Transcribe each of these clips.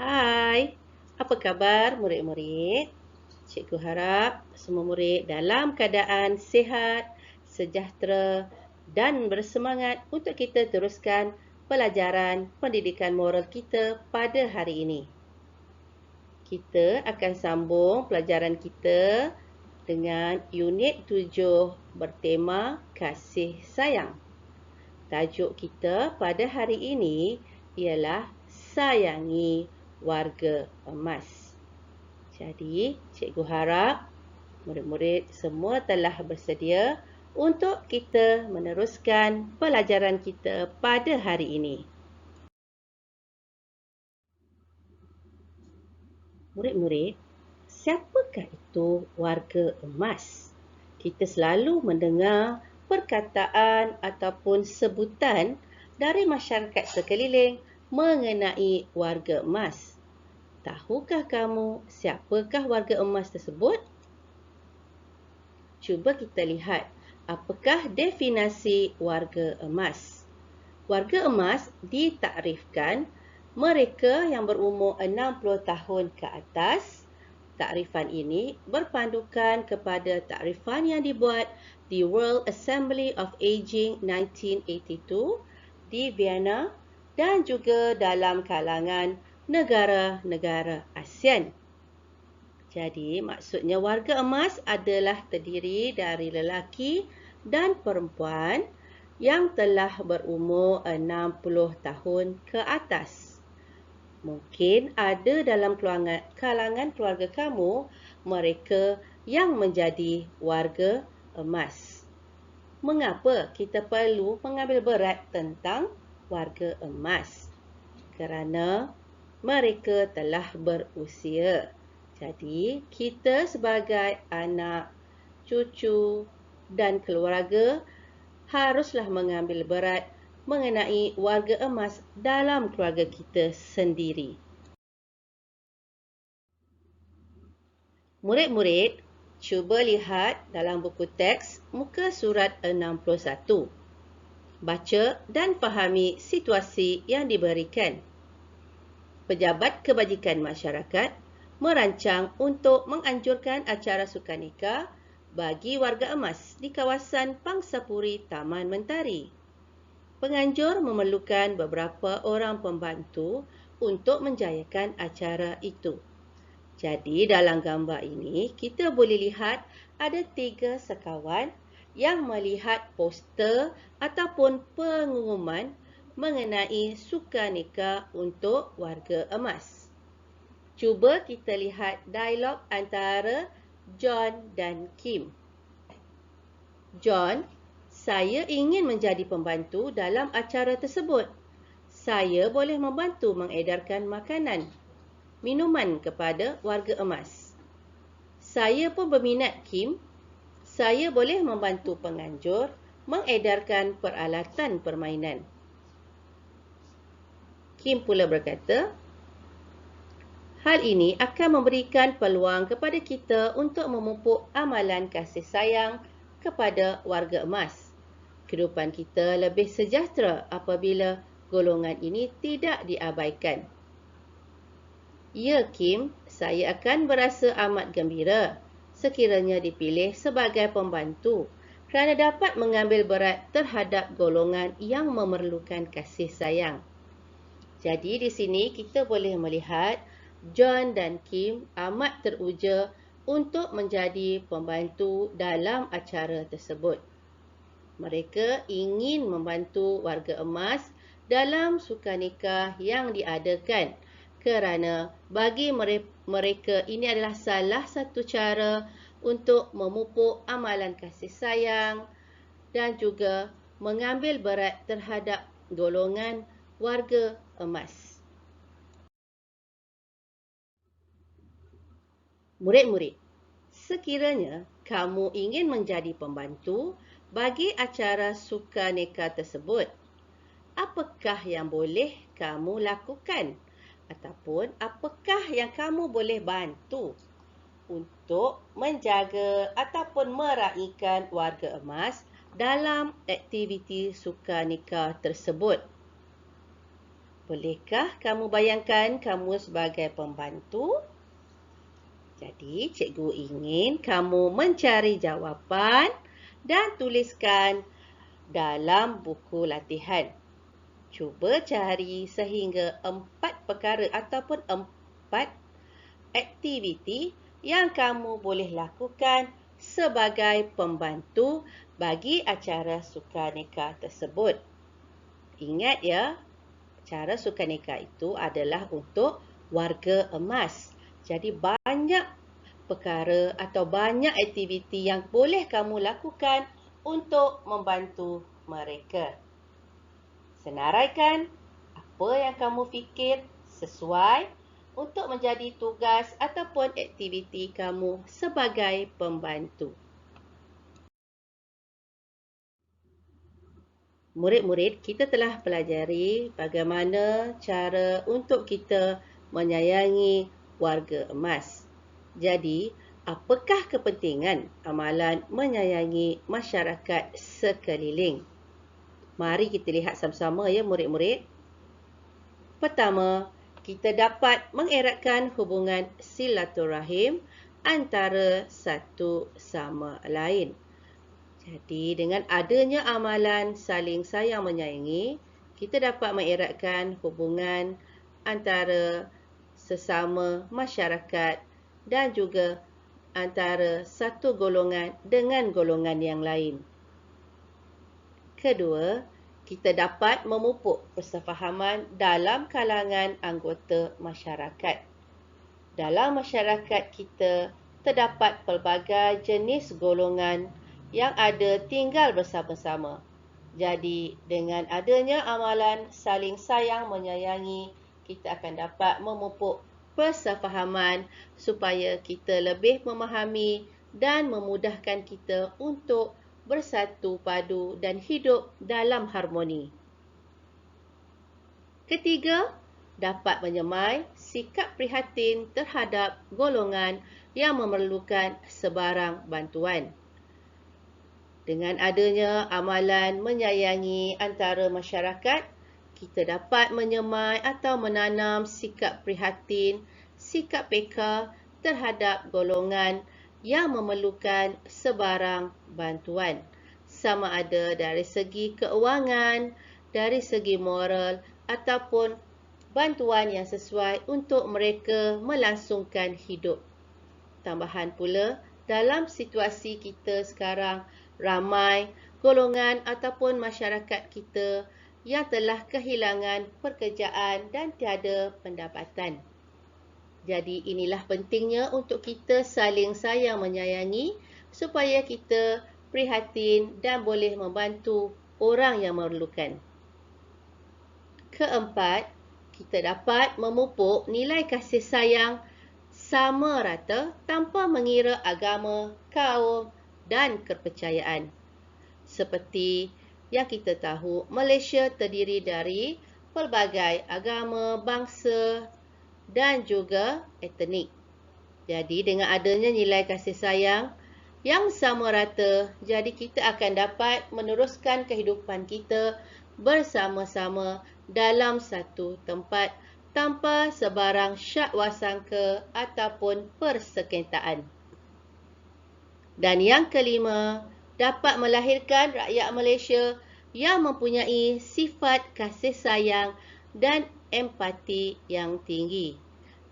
Hai, apa khabar murid-murid? Cikgu harap semua murid dalam keadaan sihat, sejahtera dan bersemangat untuk kita teruskan pelajaran pendidikan moral kita pada hari ini. Kita akan sambung pelajaran kita dengan unit 7 bertema kasih sayang. Tajuk kita pada hari ini ialah sayangi warga emas. Jadi, cikgu harap murid-murid semua telah bersedia untuk kita meneruskan pelajaran kita pada hari ini. Murid-murid, siapakah itu warga emas? Kita selalu mendengar perkataan ataupun sebutan dari masyarakat sekeliling mengenai warga emas. Tahukah kamu siapakah warga emas tersebut? Cuba kita lihat apakah definisi warga emas. Warga emas ditakrifkan mereka yang berumur 60 tahun ke atas. Takrifan ini berpandukan kepada takrifan yang dibuat di World Assembly of Aging 1982 di Vienna dan juga dalam kalangan negara-negara ASEAN. Jadi, maksudnya warga emas adalah terdiri dari lelaki dan perempuan yang telah berumur 60 tahun ke atas. Mungkin ada dalam kalangan keluarga kamu mereka yang menjadi warga emas. Mengapa kita perlu mengambil berat tentang warga emas? Kerana mereka telah berusia. Jadi, kita sebagai anak, cucu dan keluarga haruslah mengambil berat mengenai warga emas dalam keluarga kita sendiri. Murid-murid, cuba lihat dalam buku teks muka surat 61. Baca dan fahami situasi yang diberikan. Pejabat Kebajikan Masyarakat merancang untuk menganjurkan acara sukaneka bagi warga emas di kawasan Pangsapuri Taman Mentari. Penganjur memerlukan beberapa orang pembantu untuk menjayakan acara itu. Jadi dalam gambar ini kita boleh lihat ada 3 sekawan yang melihat poster ataupun pengumuman mengenai sukaneka untuk warga emas. Cuba kita lihat dialog antara John dan Kim. John, saya ingin menjadi pembantu dalam acara tersebut. Saya boleh membantu mengedarkan makanan, minuman kepada warga emas. Saya pun berminat, Kim. Saya boleh membantu penganjur mengedarkan peralatan permainan. Kim pula berkata, hal ini akan memberikan peluang kepada kita untuk memupuk amalan kasih sayang kepada warga emas. Kehidupan kita lebih sejahtera apabila golongan ini tidak diabaikan. Ya, Kim, saya akan berasa amat gembira sekiranya dipilih sebagai pembantu kerana dapat mengambil berat terhadap golongan yang memerlukan kasih sayang. Jadi di sini kita boleh melihat John dan Kim amat teruja untuk menjadi pembantu dalam acara tersebut. Mereka ingin membantu warga emas dalam sukaneka yang diadakan kerana bagi mereka ini adalah salah satu cara untuk memupuk amalan kasih sayang dan juga mengambil berat terhadap golongan warga emas. Murid-murid, sekiranya kamu ingin menjadi pembantu bagi acara sukaneka tersebut, apakah yang boleh kamu lakukan? Ataupun apakah yang kamu boleh bantu untuk menjaga ataupun meraihkan warga emas dalam aktiviti sukaneka tersebut? Bolehkah kamu bayangkan kamu sebagai pembantu? Jadi, cikgu ingin kamu mencari jawapan dan tuliskan dalam buku latihan. Cuba cari sehingga 4 perkara ataupun 4 aktiviti yang kamu boleh lakukan sebagai pembantu bagi acara sukaneka tersebut. Ingat ya, acara sukaneka itu adalah untuk warga emas. Jadi banyak perkara atau banyak aktiviti yang boleh kamu lakukan untuk membantu mereka. Senaraikan apa yang kamu fikir sesuai untuk menjadi tugas ataupun aktiviti kamu sebagai pembantu. Murid-murid, kita telah pelajari bagaimana cara untuk kita menyayangi warga emas. Jadi, apakah kepentingan amalan menyayangi masyarakat sekeliling? Mari kita lihat sama-sama ya murid-murid. Pertama, kita dapat mengeratkan hubungan silaturahim antara satu sama lain. Jadi, dengan adanya amalan saling sayang menyayangi, kita dapat mengeratkan hubungan antara sesama masyarakat dan juga antara satu golongan dengan golongan yang lain. Kedua, kita dapat memupuk persefahaman dalam kalangan anggota masyarakat. Dalam masyarakat kita, terdapat pelbagai jenis golongan yang ada tinggal bersama-sama. Jadi, dengan adanya amalan saling sayang menyayangi, kita akan dapat memupuk persefahaman supaya kita lebih memahami dan memudahkan kita untuk bersatu padu dan hidup dalam harmoni. Ketiga, dapat menyemai sikap prihatin terhadap golongan yang memerlukan sebarang bantuan. Dengan adanya amalan menyayangi antara masyarakat, kita dapat menyemai atau menanam sikap prihatin, sikap peka terhadap golongan yang memerlukan sebarang bantuan. Sama ada dari segi keuangan, dari segi moral ataupun bantuan yang sesuai untuk mereka melangsungkan hidup. Tambahan pula, dalam situasi kita sekarang, ramai golongan ataupun masyarakat kita yang telah kehilangan pekerjaan dan tiada pendapatan. Jadi inilah pentingnya untuk kita saling sayang menyayangi supaya kita prihatin dan boleh membantu orang yang memerlukan. Keempat, kita dapat memupuk nilai kasih sayang sama rata tanpa mengira agama, kaum dan kepercayaan. Seperti yang kita tahu, Malaysia terdiri dari pelbagai agama, bangsa dan juga etnik. Jadi dengan adanya nilai kasih sayang yang sama rata, jadi kita akan dapat meneruskan kehidupan kita bersama-sama dalam satu tempat tanpa sebarang syak wasangka ataupun persengketaan. Dan yang kelima, dapat melahirkan rakyat Malaysia yang mempunyai sifat kasih sayang dan empati yang tinggi.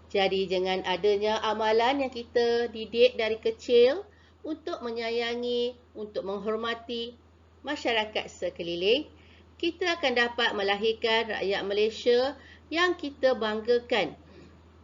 Jadi dengan adanya amalan yang kita didik dari kecil untuk menyayangi, untuk menghormati masyarakat sekeliling, kita akan dapat melahirkan rakyat Malaysia yang kita banggakan,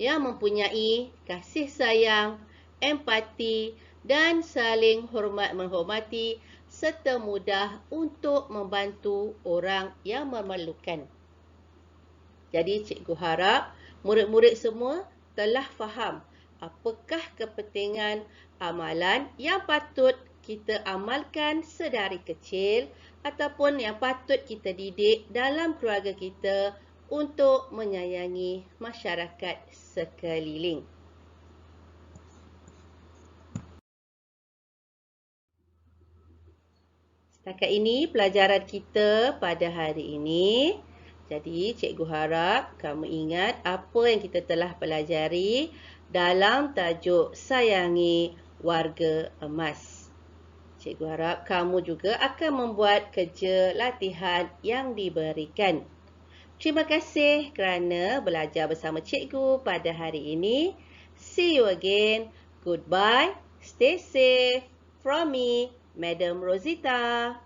yang mempunyai kasih sayang, empati dan saling hormat menghormati serta mudah untuk membantu orang yang memerlukan. Jadi cikgu harap murid-murid semua telah faham apakah kepentingan amalan yang patut kita amalkan sedari kecil ataupun yang patut kita didik dalam keluarga kita untuk menyayangi masyarakat sekeliling. Setakat ini pelajaran kita pada hari ini. Jadi, cikgu harap kamu ingat apa yang kita telah pelajari dalam tajuk Sayangi Warga Emas. Cikgu harap kamu juga akan membuat kerja latihan yang diberikan. Terima kasih kerana belajar bersama cikgu pada hari ini. See you again. Goodbye. Stay safe. From me, Madam Rosita.